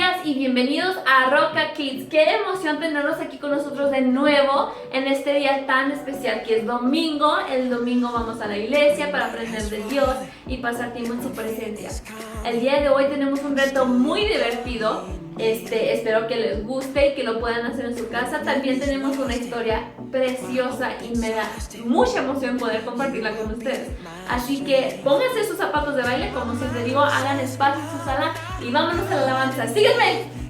días y bienvenidos a Roca Kids. Qué emoción tenerlos aquí con nosotros de nuevo en este día tan especial que es domingo. El domingo vamos a la iglesia para aprender de Dios y pasar tiempo en su presencia. El día de hoy tenemos un reto muy divertido. Espero que les guste y que lo puedan hacer en su casa. También tenemos una historia preciosa y me da mucha emoción poder compartirla con ustedes. Así que pónganse sus zapatos de baile, como siempre digo, hagan espacio en su sala y vámonos a la alabanza. ¡Sígueme!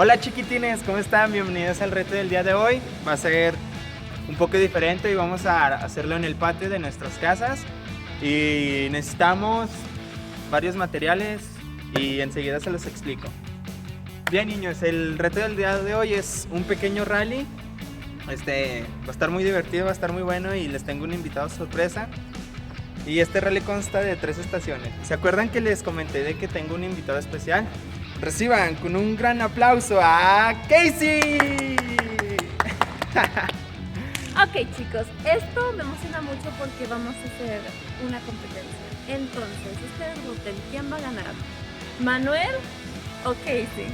Hola chiquitines, ¿cómo están? Bienvenidos al reto del día de hoy. Va a ser un poco diferente y vamos a hacerlo en el patio de nuestras casas. Y necesitamos varios materiales y enseguida se los explico. Bien niños, el reto del día de hoy es un pequeño rally. Va a estar muy divertido, va a estar muy bueno y les tengo un invitado sorpresa. Y este rally consta de 3 estaciones. ¿Se acuerdan que les comenté de que tengo un invitado especial? Reciban con un gran aplauso a Casey. Ok chicos, esto me emociona mucho porque vamos a hacer una competencia. Entonces, ustedes voten, ¿quién va a ganar? ¿Manuel o Casey?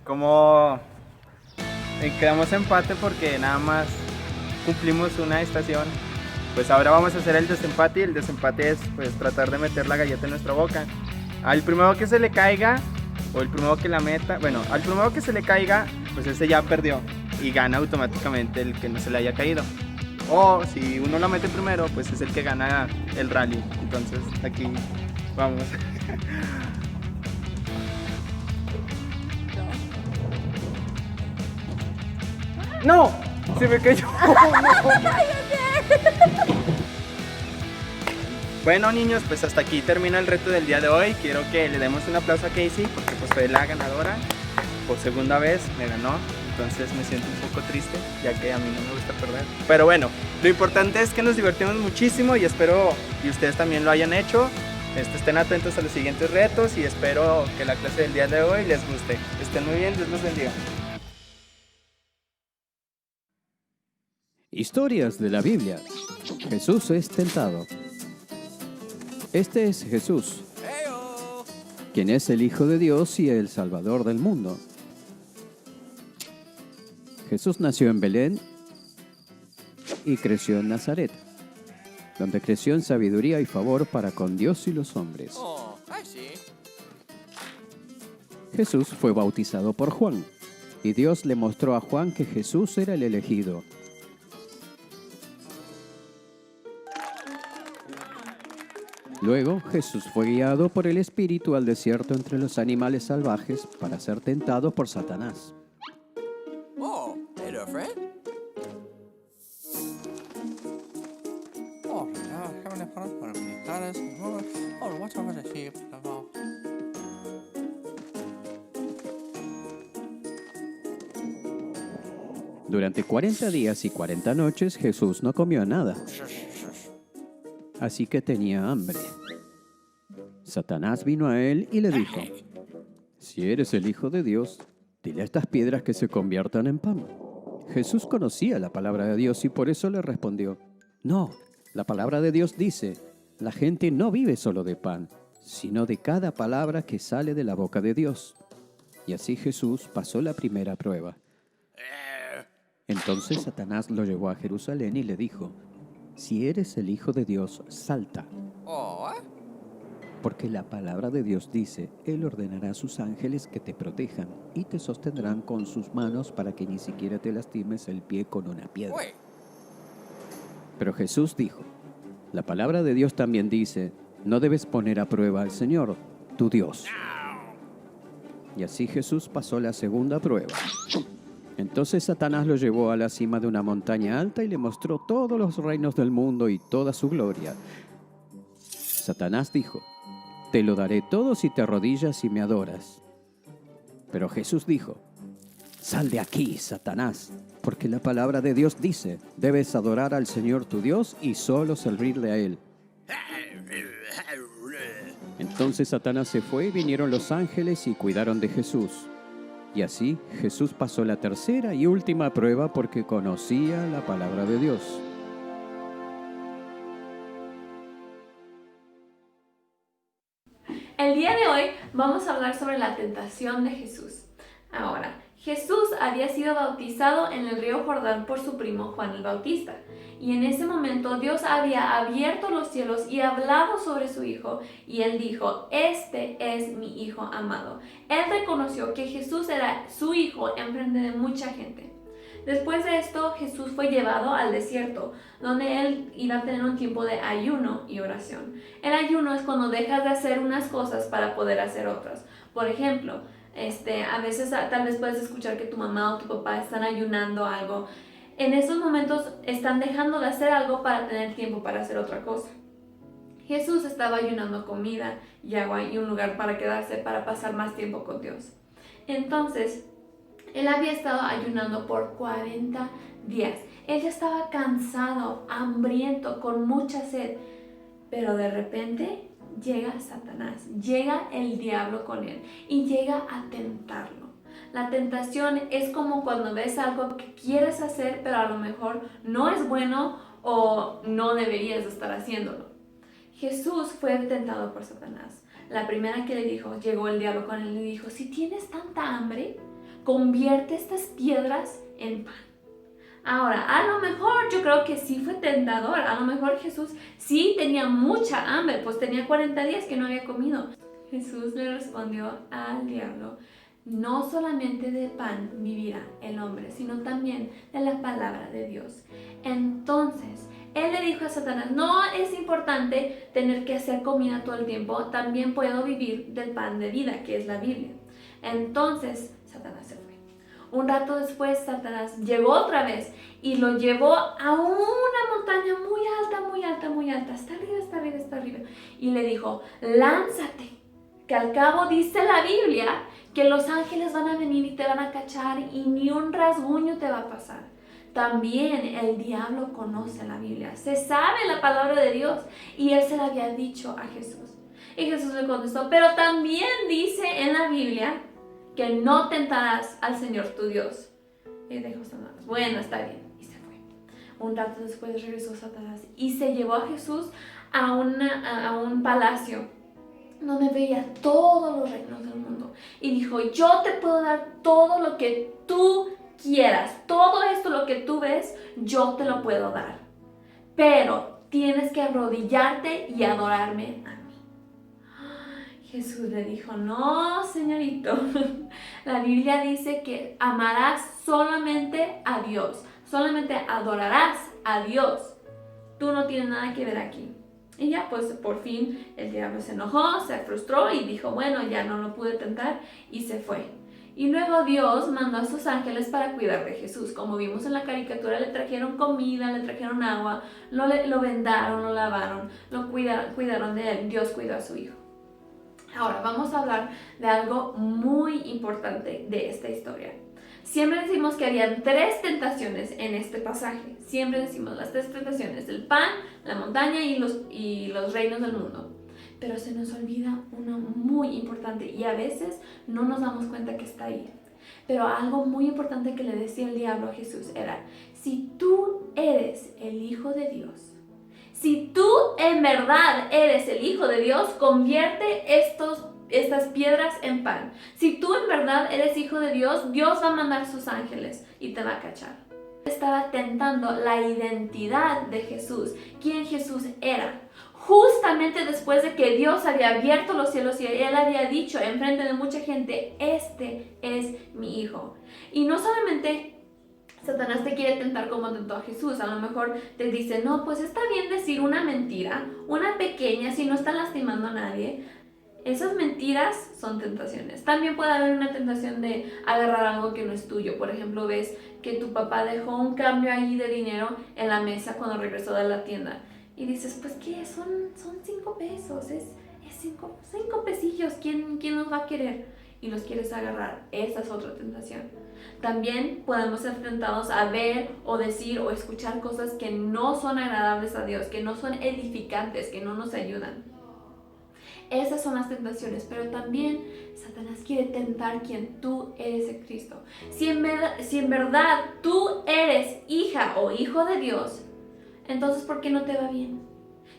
Como quedamos empate porque nada más cumplimos una estación, pues ahora vamos a hacer el desempate y el desempate es pues tratar de meter la galleta en nuestra boca. Al primero que se le caiga o el primero que la meta, bueno, al primero que se le caiga, pues ese ya perdió y gana automáticamente el que no se le haya caído. O si uno la mete primero, pues es el que gana el rally. Entonces aquí vamos. ¡No! Se me cayó. Bueno niños, pues hasta aquí termina el reto del día de hoy. Quiero que le demos un aplauso a Casey porque pues fue la ganadora. Por segunda vez me ganó. Entonces me siento un poco triste, ya que a mí no me gusta perder. Pero bueno, lo importante es que nos divertimos muchísimo y espero que ustedes también lo hayan hecho. Estén atentos a los siguientes retos y espero que la clase del día de hoy les guste. Estén muy bien, Dios los bendiga. Historias de la Biblia. Jesús es tentado. Este es Jesús, quien es el Hijo de Dios y el Salvador del mundo. Jesús nació en Belén y creció en Nazaret, donde creció en sabiduría y favor para con Dios y los hombres. Jesús fue bautizado por Juan, y Dios le mostró a Juan que Jesús era el elegido. Luego Jesús fue guiado por el Espíritu al desierto entre los animales salvajes para ser tentado por Satanás. Oh, hey there, friend. Oh, heavenly Father, para militares, oh, watch over the sheep. Durante 40 días y 40 noches Jesús no comió nada, así que tenía hambre. Satanás vino a él y le dijo: si eres el Hijo de Dios, dile a estas piedras que se conviertan en pan. Jesús conocía la palabra de Dios y por eso le respondió: no, la palabra de Dios dice, la gente no vive solo de pan, sino de cada palabra que sale de la boca de Dios. Y así Jesús pasó la primera prueba. Entonces Satanás lo llevó a Jerusalén y le dijo, si eres el Hijo de Dios, salta. Porque la palabra de Dios dice, Él ordenará a sus ángeles que te protejan y te sostendrán con sus manos para que ni siquiera te lastimes el pie con una piedra. Pero Jesús dijo, la palabra de Dios también dice, no debes poner a prueba al Señor, tu Dios. Y así Jesús pasó la segunda prueba. Entonces Satanás lo llevó a la cima de una montaña alta y le mostró todos los reinos del mundo y toda su gloria. Satanás dijo, te lo daré todo si te arrodillas y me adoras. Pero Jesús dijo, sal de aquí, Satanás, porque la palabra de Dios dice, debes adorar al Señor tu Dios y solo servirle a Él. Entonces Satanás se fue y vinieron los ángeles y cuidaron de Jesús. Y así Jesús pasó la tercera y última prueba porque conocía la palabra de Dios. El día de hoy vamos a hablar sobre la tentación de Jesús. Ahora, Jesús había sido bautizado en el río Jordán por su primo Juan el Bautista. Y en ese momento Dios había abierto los cielos y hablado sobre su hijo. Y él dijo, este es mi hijo amado. Él reconoció que Jesús era su hijo en frente de mucha gente. Después de esto, Jesús fue llevado al desierto, donde él iba a tener un tiempo de ayuno y oración. El ayuno es cuando dejas de hacer unas cosas para poder hacer otras. Por ejemplo, a veces tal vez puedes escuchar que tu mamá o tu papá están ayunando algo. En esos momentos están dejando de hacer algo para tener tiempo para hacer otra cosa. Jesús estaba ayunando comida y agua y un lugar para quedarse para pasar más tiempo con Dios. Entonces, él había estado ayunando por 40 días. Él ya estaba cansado, hambriento, con mucha sed. Pero de repente llega Satanás, llega el diablo con él y llega a tentarlo. La tentación es como cuando ves algo que quieres hacer, pero a lo mejor no es bueno o no deberías estar haciéndolo. Jesús fue tentado por Satanás. La primera que le dijo, llegó el diablo con él y le dijo, si tienes tanta hambre, convierte estas piedras en pan. Ahora, a lo mejor yo creo que sí fue tentador. A lo mejor Jesús sí tenía mucha hambre, pues tenía 40 días que no había comido. Jesús le respondió al diablo, no solamente de pan vivirá el hombre, sino también de la palabra de Dios. Entonces, él le dijo a Satanás, no es importante tener que hacer comida todo el tiempo, también puedo vivir del pan de vida, que es la Biblia. Entonces, Satanás se fue. Un rato después, Satanás llegó otra vez y lo llevó a una montaña muy alta, muy alta, muy alta, hasta arriba, hasta arriba, hasta arriba. Y le dijo, lánzate, que al cabo dice la Biblia que los ángeles van a venir y te van a cachar y ni un rasguño te va a pasar. También el diablo conoce la Biblia, se sabe la palabra de Dios y él se la había dicho a Jesús. Y Jesús le contestó, pero también dice en la Biblia que no tentarás al Señor tu Dios. Y dijo Satanás, bueno, está bien, y se fue. Un rato después regresó Satanás y se llevó a Jesús a un palacio donde veía todos los reinos del mundo. Y dijo, yo te puedo dar todo lo que tú quieras, todo esto lo que tú ves, yo te lo puedo dar. Pero tienes que arrodillarte y adorarme a mí. Jesús le dijo, no, señorito, la Biblia dice que amarás solamente a Dios, solamente adorarás a Dios. Tú no tienes nada que ver aquí. Y ya, pues por fin el diablo se enojó, se frustró y dijo, bueno, ya no lo pude tentar y se fue. Y luego Dios mandó a sus ángeles para cuidar de Jesús. Como vimos en la caricatura, le trajeron comida, le trajeron agua, lo vendaron, lo lavaron, lo cuidaron de él. Dios cuidó a su hijo. Ahora vamos a hablar de algo muy importante de esta historia. Siempre decimos que habían 3 tentaciones en este pasaje. Siempre decimos las 3 tentaciones, el pan, la montaña y los reinos del mundo. Pero se nos olvida una muy importante y a veces no nos damos cuenta que está ahí. Pero algo muy importante que le decía el diablo a Jesús era, si tú eres el Hijo de Dios, si tú en verdad eres el Hijo de Dios, convierte estos estas piedras en pan. Si tú en verdad eres hijo de Dios, Dios va a mandar sus ángeles y te va a cachar. Estaba tentando la identidad de Jesús, quién Jesús era. Justamente después de que Dios había abierto los cielos y Él había dicho en frente de mucha gente, este es mi hijo. Y no solamente Satanás te quiere tentar como tentó a Jesús. A lo mejor te dice, no, pues está bien decir una mentira, una pequeña, si no está lastimando a nadie. Esas mentiras son tentaciones. También puede haber una tentación de agarrar algo que no es tuyo. Por ejemplo, ves que tu papá dejó un cambio ahí de dinero en la mesa cuando regresó de la tienda. Y dices, pues ¿qué? Son 5 pesos, es 5 pesillos, ¿quién los va a querer? Y los quieres agarrar. Esa es otra tentación. También podemos ser tentados a ver o decir o escuchar cosas que no son agradables a Dios, que no son edificantes, que no nos ayudan. Esas son las tentaciones, pero también Satanás quiere tentar quien tú eres en Cristo. Si en verdad tú eres hija o hijo de Dios, entonces ¿por qué no te va bien?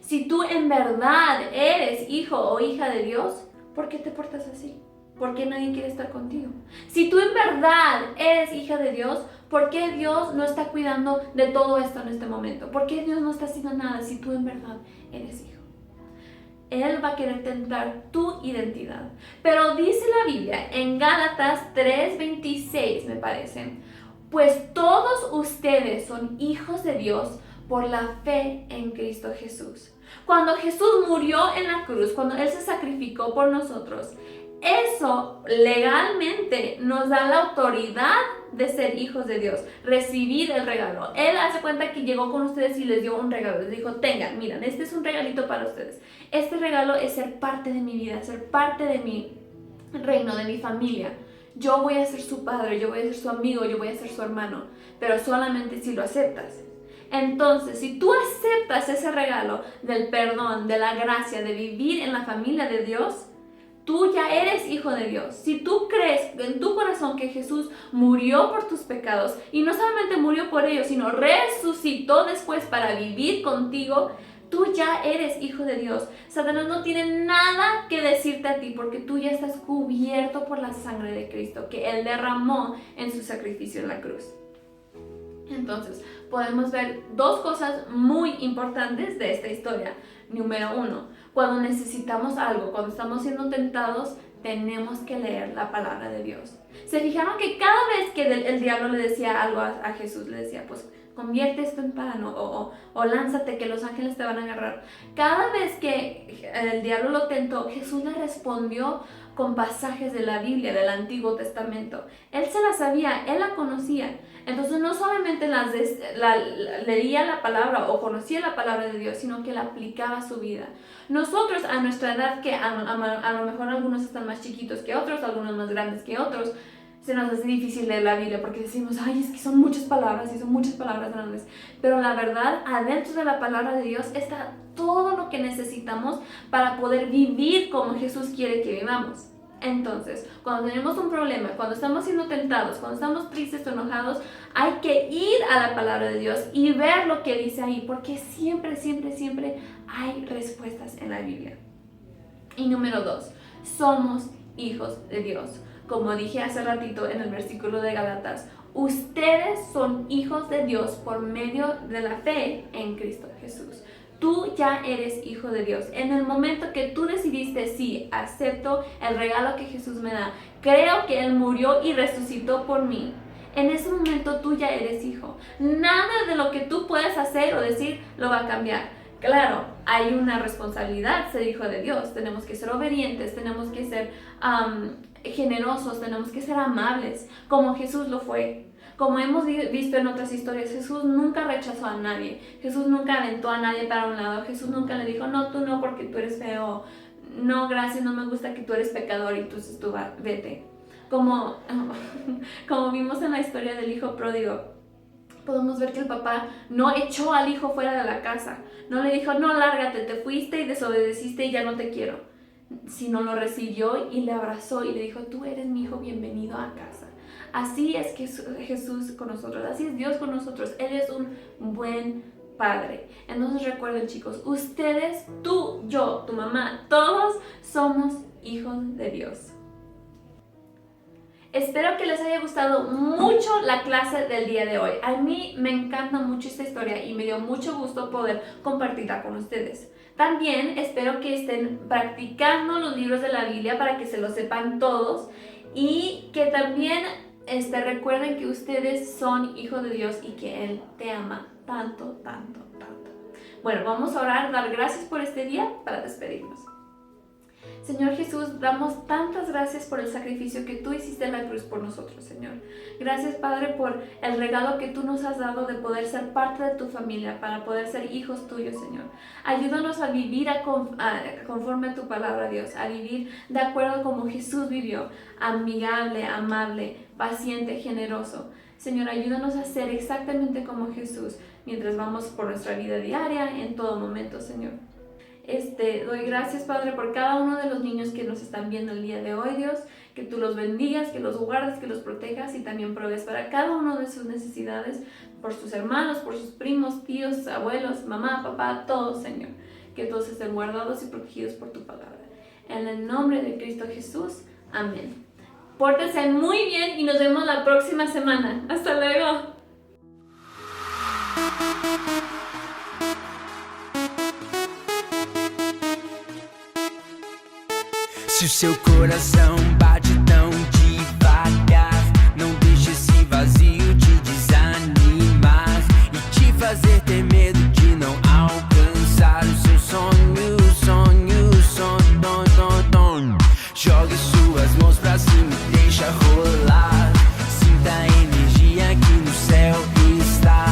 Si tú en verdad eres hijo o hija de Dios, ¿por qué te portas así? ¿Por qué nadie quiere estar contigo? Si tú en verdad eres hija de Dios, ¿por qué Dios no está cuidando de todo esto en este momento? ¿Por qué Dios no está haciendo nada si tú en verdad eres hijo? Él va a querer tentar tu identidad. Pero dice la Biblia en Gálatas 3:26, me parece, pues todos ustedes son hijos de Dios por la fe en Cristo Jesús. Cuando Jesús murió en la cruz, cuando Él se sacrificó por nosotros, eso legalmente nos da la autoridad de ser hijos de Dios, recibir el regalo. Él hace cuenta que llegó con ustedes y les dio un regalo, les dijo, tengan, miren, este es un regalito para ustedes. Este regalo es ser parte de mi vida, ser parte de mi reino, de mi familia. Yo voy a ser su padre, yo voy a ser su amigo, yo voy a ser su hermano, pero solamente si lo aceptas. Entonces, si tú aceptas ese regalo del perdón, de la gracia, de vivir en la familia de Dios, tú ya eres hijo de Dios. Si tú crees en tu corazón que Jesús murió por tus pecados y no solamente murió por ellos, sino resucitó después para vivir contigo, tú ya eres hijo de Dios. Satanás no tiene nada que decirte a ti porque tú ya estás cubierto por la sangre de Cristo que Él derramó en su sacrificio en la cruz. Entonces, podemos ver dos cosas muy importantes de esta historia. Número 1, cuando necesitamos algo, cuando estamos siendo tentados, tenemos que leer la palabra de Dios. ¿Se fijaron que cada vez que el diablo le decía algo a Jesús, le decía, pues convierte esto en pan o lánzate que los ángeles te van a agarrar? Cada vez que el diablo lo tentó, Jesús le respondió con pasajes de la Biblia, del Antiguo Testamento. Él se la sabía, él la conocía. Entonces no solamente leía la palabra o conocía la palabra de Dios, sino que la aplicaba a su vida. Nosotros a nuestra edad, que a lo mejor algunos están más chiquitos que otros, algunos más grandes que otros, se nos hace difícil leer la Biblia porque decimos, ay, es que son muchas palabras y son muchas palabras grandes. Pero la verdad, adentro de la palabra de Dios está todo lo que necesitamos para poder vivir como Jesús quiere que vivamos. Entonces, cuando tenemos un problema, cuando estamos siendo tentados, cuando estamos tristes o enojados, hay que ir a la palabra de Dios y ver lo que dice ahí, porque siempre, siempre, siempre hay respuestas en la Biblia. Y número 2, somos hijos de Dios. Como dije hace ratito en el versículo de Gálatas, ustedes son hijos de Dios por medio de la fe en Cristo Jesús. Tú ya eres hijo de Dios. En el momento que tú decidiste, sí, acepto el regalo que Jesús me da, creo que Él murió y resucitó por mí, en ese momento tú ya eres hijo. Nada de lo que tú puedes hacer o decir lo va a cambiar. Claro, hay una responsabilidad ser hijo de Dios. Tenemos que ser obedientes, tenemos que ser generosos, tenemos que ser amables, como Jesús lo fue. Como hemos visto en otras historias, Jesús nunca rechazó a nadie. Jesús nunca aventó a nadie para un lado. Jesús nunca le dijo, no, tú no porque tú eres feo. No, gracias, no me gusta que tú eres pecador y tú vete. Como vimos en la historia del hijo pródigo, podemos ver que el papá no echó al hijo fuera de la casa. No le dijo, no, lárgate, te fuiste y desobedeciste y ya no te quiero. Sino lo recibió y le abrazó y le dijo, tú eres mi hijo, bienvenido a casa. Así es que Jesús con nosotros, así es Dios con nosotros. Él es un buen padre. Entonces recuerden, chicos, ustedes, tú, yo, tu mamá, todos somos hijos de Dios. Espero que les haya gustado mucho la clase del día de hoy. A mí me encanta mucho esta historia y me dio mucho gusto poder compartirla con ustedes. También espero que estén practicando los libros de la Biblia para que se los sepan todos y que también recuerden que ustedes son hijos de Dios y que Él te ama tanto, tanto, tanto. Bueno, vamos a orar, dar gracias por este día para despedirnos. Señor Jesús, damos tantas gracias por el sacrificio que tú hiciste en la cruz por nosotros, Señor. Gracias, Padre, por el regalo que tú nos has dado de poder ser parte de tu familia, para poder ser hijos tuyos, Señor. Ayúdanos a vivir conforme a tu palabra, Dios, a vivir de acuerdo como Jesús vivió, amigable, amable, paciente, generoso. Señor, ayúdanos a ser exactamente como Jesús mientras vamos por nuestra vida diaria, en todo momento, Señor. Doy gracias, Padre, por cada uno de los niños que nos están viendo el día de hoy, Dios, que tú los bendigas, que los guardes, que los protejas y también provees para cada uno de sus necesidades, por sus hermanos, por sus primos, tíos, abuelos, mamá, papá, todos, Señor, que todos estén guardados y protegidos por tu palabra. En el nombre de Cristo Jesús, amén. Pórtense muy bien y nos vemos la próxima semana. ¡Hasta luego! Se o seu coração bate tão devagar, não deixe esse vazio te desanimar e te fazer ter medo de não alcançar o seu sonho, sonho, sonho. Jogue suas mãos pra cima e deixa rolar. Sinta a energia que no céu está.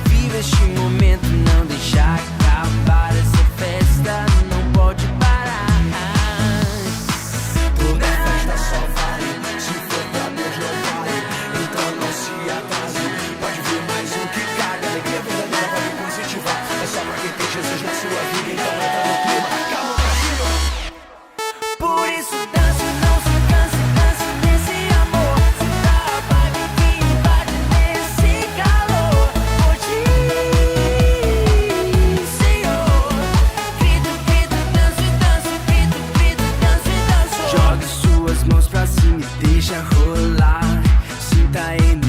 Viva este momento, não deixa acabar. Essa festa não pode parar. Jogue suas mãos pra cima e deixa rolar. Sinta a energia